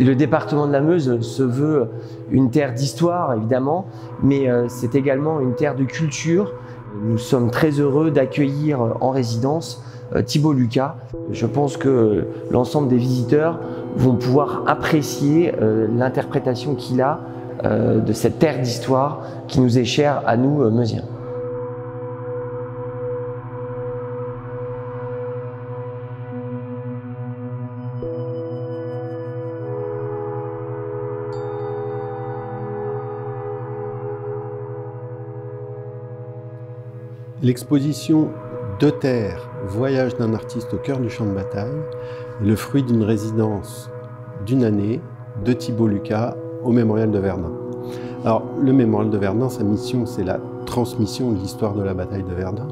Le département de la Meuse se veut une terre d'histoire, évidemment, mais c'est également une terre de culture. Nous sommes très heureux d'accueillir en résidence Thibaut Lucas. Je pense que l'ensemble des visiteurs vont pouvoir apprécier l'interprétation qu'il a de cette terre d'histoire qui nous est chère à nous, Meusiens. L'exposition Deux terres, voyage d'un artiste au cœur du champ de bataille est le fruit d'une résidence d'une année de Thibaut Lucas au Mémorial de Verdun. Alors, le Mémorial de Verdun, sa mission, c'est la transmission de l'histoire de la bataille de Verdun.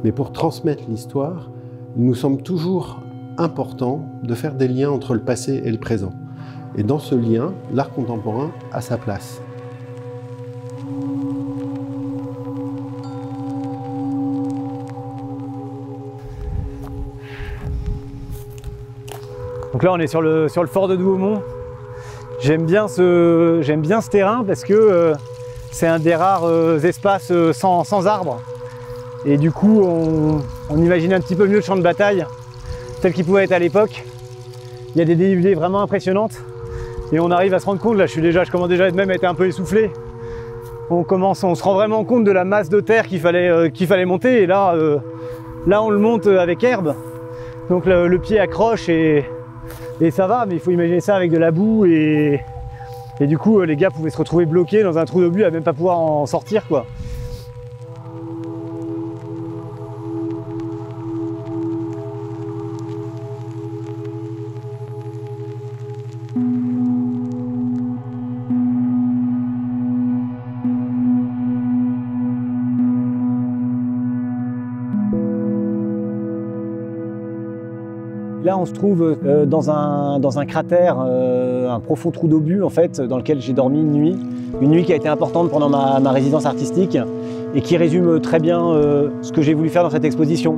Mais pour transmettre l'histoire, il nous semble toujours important de faire des liens entre le passé et le présent. Et dans ce lien, l'art contemporain a sa place. Donc là on est sur le fort de Douaumont. J'aime bien ce terrain parce que c'est un des rares espaces sans arbres. Et du coup on imagine un petit peu mieux le champ de bataille tel qu'il pouvait être à l'époque. Il y a des dénivelées vraiment impressionnantes et on arrive à se rendre compte, là je commence déjà même à être un peu essoufflé. On se rend vraiment compte de la masse de terre qu'il fallait monter, et là on le monte avec herbe. Donc le pied accroche et ça va, mais il faut imaginer ça avec de la boue et du coup les gars pouvaient se retrouver bloqués dans un trou d'obus à même pas pouvoir en sortir, quoi. Là, on se trouve dans un cratère, un profond trou d'obus en fait, dans lequel j'ai dormi une nuit qui a été importante pendant ma résidence artistique et qui résume très bien ce que j'ai voulu faire dans cette exposition.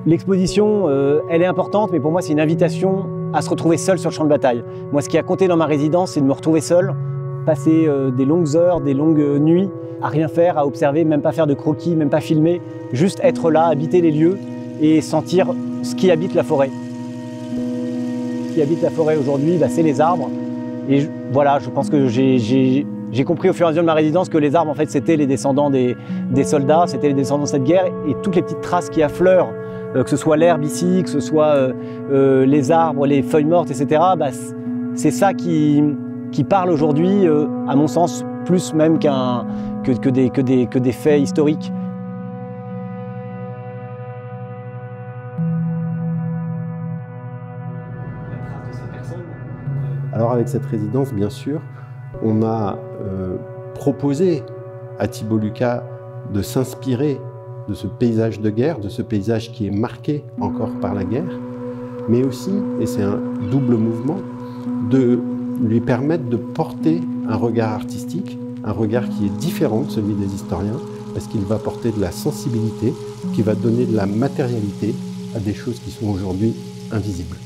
L'exposition, elle est importante, mais pour moi, c'est une invitation à se retrouver seul sur le champ de bataille. Moi, ce qui a compté dans ma résidence, c'est de me retrouver seul, passer des longues heures, des longues nuits, à rien faire, à observer, même pas faire de croquis, même pas filmer, juste être là, habiter les lieux et sentir ce qui habite la forêt. Ce qui habite la forêt aujourd'hui, c'est les arbres. Et voilà, je pense que j'ai compris au fur et à mesure de ma résidence que les arbres, en fait, c'était les descendants des soldats, c'était les descendants de cette guerre, et toutes les petites traces qui affleurent, que ce soit l'herbe ici, que ce soit les arbres, les feuilles mortes, etc., c'est ça qui parle aujourd'hui, à mon sens, plus même que des faits historiques. Alors avec cette résidence, bien sûr, on a proposé à Thibaut Lucas de s'inspirer de ce paysage de guerre, de ce paysage qui est marqué encore par la guerre, mais aussi, et c'est un double mouvement, de lui permettre de porter un regard artistique, un regard qui est différent de celui des historiens, parce qu'il va porter de la sensibilité, qui va donner de la matérialité à des choses qui sont aujourd'hui invisibles.